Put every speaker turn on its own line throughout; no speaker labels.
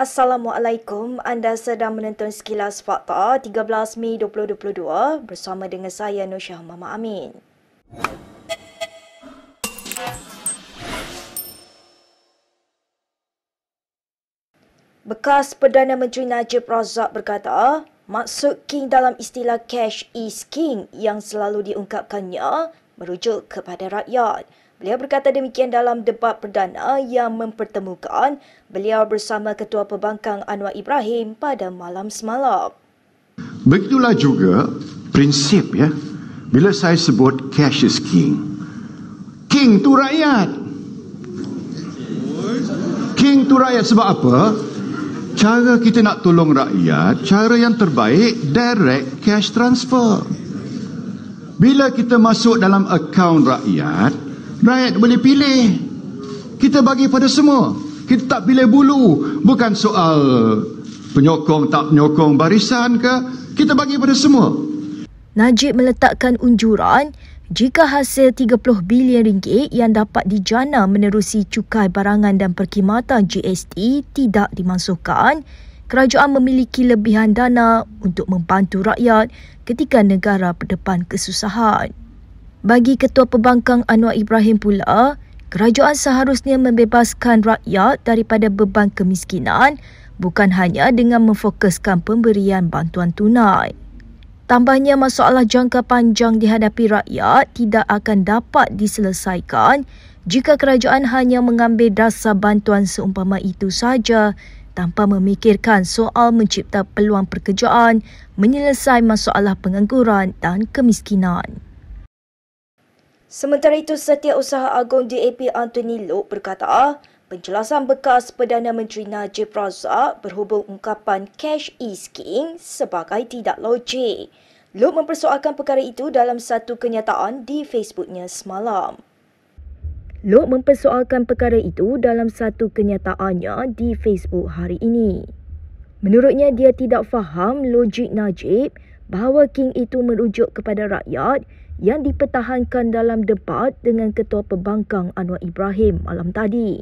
Assalamualaikum, anda sedang menonton Sekilas Fakta 13 Mei 2022 bersama dengan saya Nusyah Mama Amin. Bekas Perdana Menteri Najib Razak berkata, maksud King dalam istilah cash is king yang selalu diungkapkannya merujuk kepada rakyat. Beliau berkata demikian dalam debat perdana yang mempertemukan beliau bersama Ketua Pembangkang Anwar Ibrahim pada malam semalam.
Begitulah juga prinsip ya. Bila saya sebut cash is king. King tu rakyat. King tu rakyat sebab apa? Cara kita nak tolong rakyat, cara yang terbaik direct cash transfer. Bila kita masuk dalam akaun rakyat, rakyat boleh pilih. Kita bagi pada semua. Kita tak pilih bulu. Bukan soal penyokong tak penyokong barisan ke. Kita bagi pada semua.
Najib meletakkan unjuran jika hasil 30 bilion ringgit yang dapat dijana menerusi cukai barangan dan perkhidmatan GST tidak dimasukkan, kerajaan memiliki lebihan dana untuk membantu rakyat ketika negara berdepan kesusahan. Bagi Ketua Pembangkang Anwar Ibrahim pula, kerajaan seharusnya membebaskan rakyat daripada beban kemiskinan bukan hanya dengan memfokuskan pemberian bantuan tunai. Tambahnya, masalah jangka panjang dihadapi rakyat tidak akan dapat diselesaikan jika kerajaan hanya mengambil dasar bantuan seumpama itu saja tanpa memikirkan soal mencipta peluang pekerjaan, menyelesaikan masalah pengangguran dan kemiskinan. Sementara itu, Setiausaha Agung DAP Anthony Loke berkata, penjelasan bekas Perdana Menteri Najib Razak berhubung ungkapan cash is king sebagai tidak logik. Loke mempersoalkan perkara itu dalam satu kenyataan di Facebooknya semalam. Loke mempersoalkan perkara itu dalam satu kenyataannya di Facebook hari ini. Menurutnya, dia tidak faham logik Najib bahawa king itu merujuk kepada rakyat yang dipertahankan dalam debat dengan Ketua Pembangkang Anwar Ibrahim malam tadi.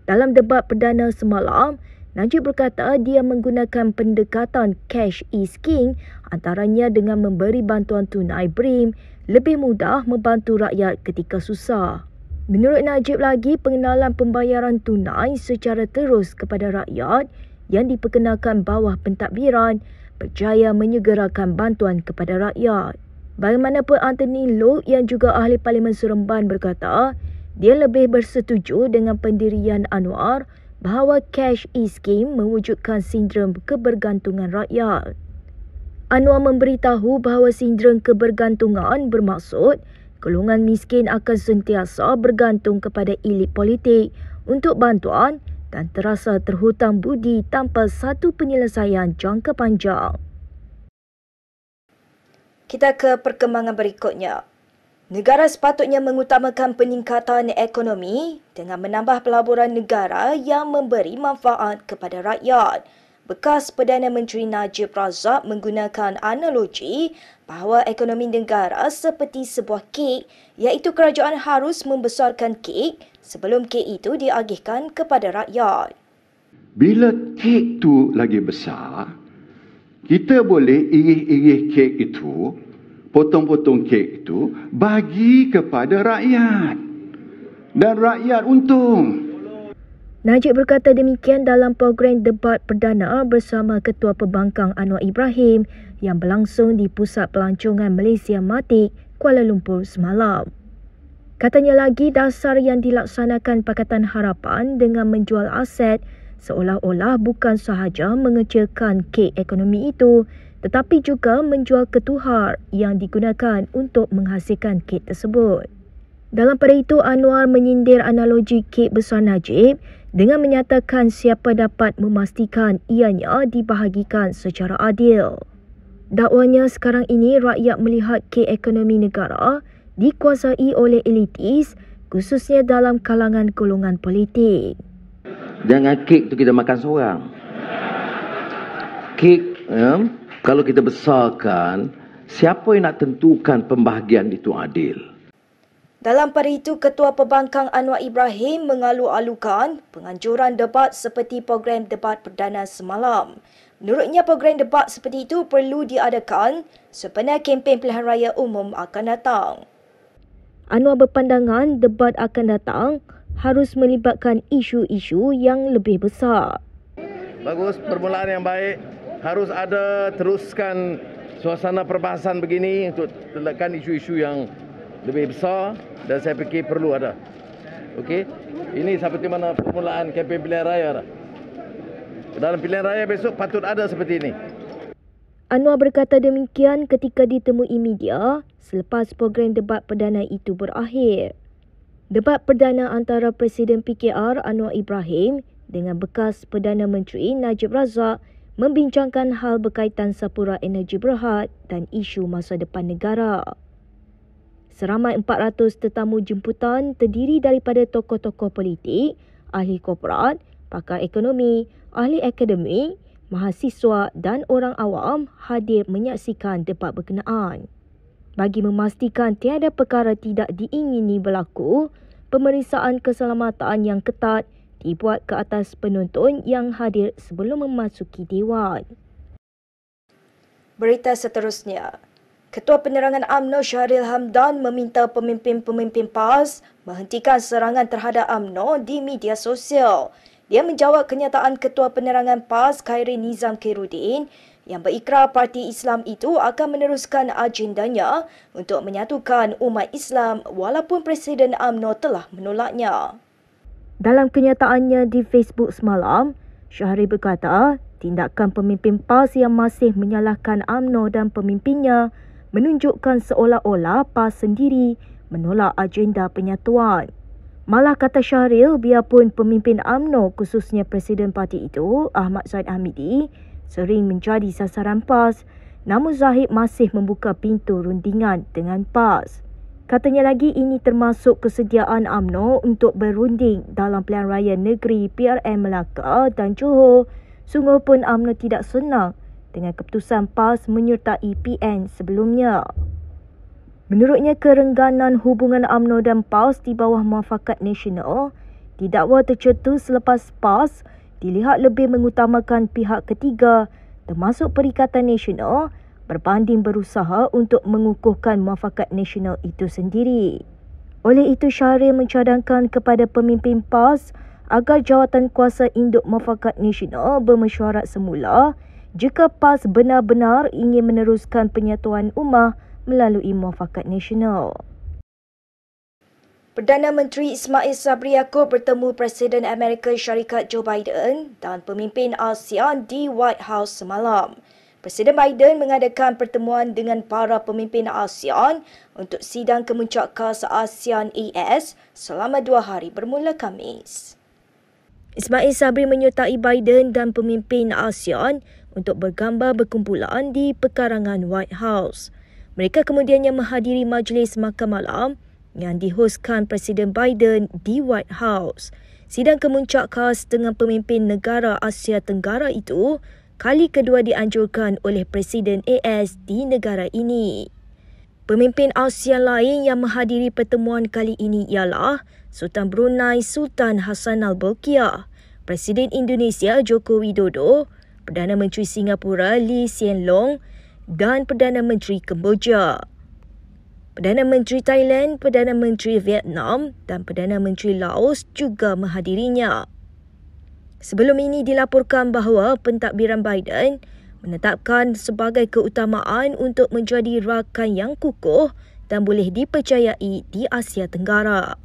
Dalam debat perdana semalam, Najib berkata dia menggunakan pendekatan cash is king antaranya dengan memberi bantuan tunai BRIM lebih mudah membantu rakyat ketika susah. Menurut Najib lagi, pengenalan pembayaran tunai secara terus kepada rakyat yang diperkenalkan bawah pentadbiran berjaya menyegerakan bantuan kepada rakyat. Bagaimanapun, Anthony Loke yang juga ahli Parlimen Seremban berkata, dia lebih bersetuju dengan pendirian Anwar bahawa cash is king mewujudkan sindrom kebergantungan rakyat. Anwar memberitahu bahawa sindrom kebergantungan bermaksud golongan miskin akan sentiasa bergantung kepada elit politik untuk bantuan dan terasa terhutang budi tanpa satu penyelesaian jangka panjang. Kita ke perkembangan berikutnya. Negara sepatutnya mengutamakan peningkatan ekonomi dengan menambah pelaburan negara yang memberi manfaat kepada rakyat. Bekas Perdana Menteri Najib Razak menggunakan analogi bahawa ekonomi negara seperti sebuah kek, iaitu kerajaan harus membesarkan kek sebelum kek itu diagihkan kepada rakyat.
Bila kek tu lagi besar, kita boleh irih-irih kek itu, potong-potong kek itu, bagi kepada rakyat. Dan rakyat untung.
Najib berkata demikian dalam program debat perdana bersama Ketua Pembangkang Anwar Ibrahim yang berlangsung di Pusat Pelancongan Malaysia Matic, Kuala Lumpur semalam. Katanya lagi, dasar yang dilaksanakan Pakatan Harapan dengan menjual aset seolah-olah bukan sahaja mengecilkan kek ekonomi itu, tetapi juga menjual ketuhar yang digunakan untuk menghasilkan kek tersebut. Dalam pada itu, Anwar menyindir analogi kek besar Najib dengan menyatakan siapa dapat memastikan ianya dibahagikan secara adil. Dakwanya sekarang ini rakyat melihat kek ekonomi negara dikuasai oleh elitis, khususnya dalam kalangan golongan politik.
Jangan kek tu kita makan seorang. Kek, kalau kita besarkan, siapa yang nak tentukan pembahagian itu adil?
Dalam pada itu, Ketua Pembangkang Anwar Ibrahim mengalu-alukan penganjuran debat seperti program debat perdana semalam. Menurutnya, program debat seperti itu perlu diadakan sempena kempen pilihan raya umum akan datang. Anwar berpandangan debat akan datang harus melibatkan isu-isu yang lebih besar.
Bagus, permulaan yang baik. Harus ada teruskan suasana perbahasan begini untuk letakkan isu-isu yang lebih besar dan saya fikir perlu ada. Okey, ini seperti mana permulaan kempen pilihan raya dah. Dalam pilihan raya besok patut ada seperti ini.
Anwar berkata demikian ketika ditemui media selepas program debat perdana itu berakhir. Debat perdana antara Presiden PKR Anwar Ibrahim dengan bekas Perdana Menteri Najib Razak membincangkan hal berkaitan Sapura Energi Berhad dan isu masa depan negara. Seramai 400 tetamu jemputan terdiri daripada tokoh-tokoh politik, ahli korporat, pakar ekonomi, ahli akademik, mahasiswa dan orang awam hadir menyaksikan debat berkenaan. Bagi memastikan tiada perkara tidak diingini berlaku, pemeriksaan keselamatan yang ketat dibuat ke atas penonton yang hadir sebelum memasuki dewan. Berita seterusnya. Ketua Penerangan UMNO Syahril Hamdan meminta pemimpin-pemimpin PAS menghentikan serangan terhadap UMNO di media sosial. Dia menjawab kenyataan Ketua Penerangan PAS Khairin Nizam Khairuddin yang berikrar Parti Islam itu akan meneruskan agendanya untuk menyatukan umat Islam walaupun Presiden UMNO telah menolaknya. Dalam kenyataannya di Facebook semalam, Syahril berkata tindakan pemimpin PAS yang masih menyalahkan UMNO dan pemimpinnya menunjukkan seolah-olah PAS sendiri menolak agenda penyatuan. Malah kata Syahril, biarpun pemimpin UMNO khususnya Presiden parti itu, Ahmad Zahid Hamidi, sering menjadi sasaran PAS, namun Zahid masih membuka pintu rundingan dengan PAS. Katanya lagi ini termasuk kesediaan UMNO untuk berunding dalam pilihan raya negeri PRN Melaka dan Johor. Sungguh pun UMNO tidak senang dengan keputusan PAS menyertai PN sebelumnya. Menurutnya, kerengganan hubungan UMNO dan PAS di bawah Muafakat Nasional didakwa tercetus selepas PAS dilihat lebih mengutamakan pihak ketiga termasuk Perikatan Nasional berbanding berusaha untuk mengukuhkan Muafakat Nasional itu sendiri. Oleh itu, Syahril mencadangkan kepada pemimpin PAS agar jawatan kuasa induk Muafakat Nasional bermesyuarat semula jika PAS benar-benar ingin meneruskan penyatuan ummah melalui Muafakat Nasional. Perdana Menteri Ismail Sabri Yaakob bertemu Presiden Amerika Syarikat Joe Biden dan pemimpin ASEAN di White House semalam. Presiden Biden mengadakan pertemuan dengan para pemimpin ASEAN untuk sidang kemuncak khas ASEAN AS selama 2 hari bermula Khamis. Ismail Sabri menyertai Biden dan pemimpin ASEAN untuk bergambar berkumpulan di pekarangan White House. Mereka kemudiannya menghadiri majlis makan malam yang dihoskan Presiden Biden di White House. Sidang kemuncak khas dengan pemimpin negara Asia Tenggara itu kali kedua dianjurkan oleh Presiden AS di negara ini. Pemimpin ASEAN lain yang menghadiri pertemuan kali ini ialah Sultan Brunei Sultan Hassanal Bolkiah, Presiden Indonesia Joko Widodo, Perdana Menteri Singapura Lee Hsien Loong dan Perdana Menteri Kemboja. Perdana Menteri Thailand, Perdana Menteri Vietnam dan Perdana Menteri Laos juga menghadirinya. Sebelum ini dilaporkan bahawa pentadbiran Biden menetapkan sebagai keutamaan untuk menjadi rakan yang kukuh dan boleh dipercayai di Asia Tenggara.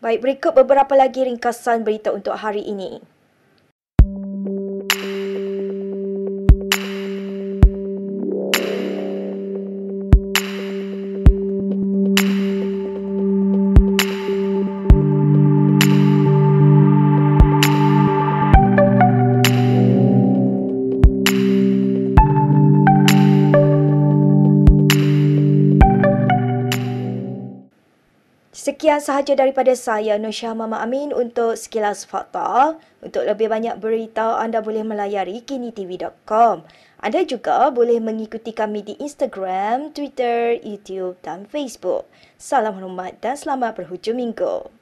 Baik, berikut beberapa lagi ringkasan berita untuk hari ini. Sekian sahaja daripada saya, Nur Syah Mama Amin untuk Sekilas Fakta. Untuk lebih banyak berita, anda boleh melayari kinitv.com. Anda juga boleh mengikuti kami di Instagram, Twitter, YouTube dan Facebook. Salam hormat dan selamat berhujung minggu.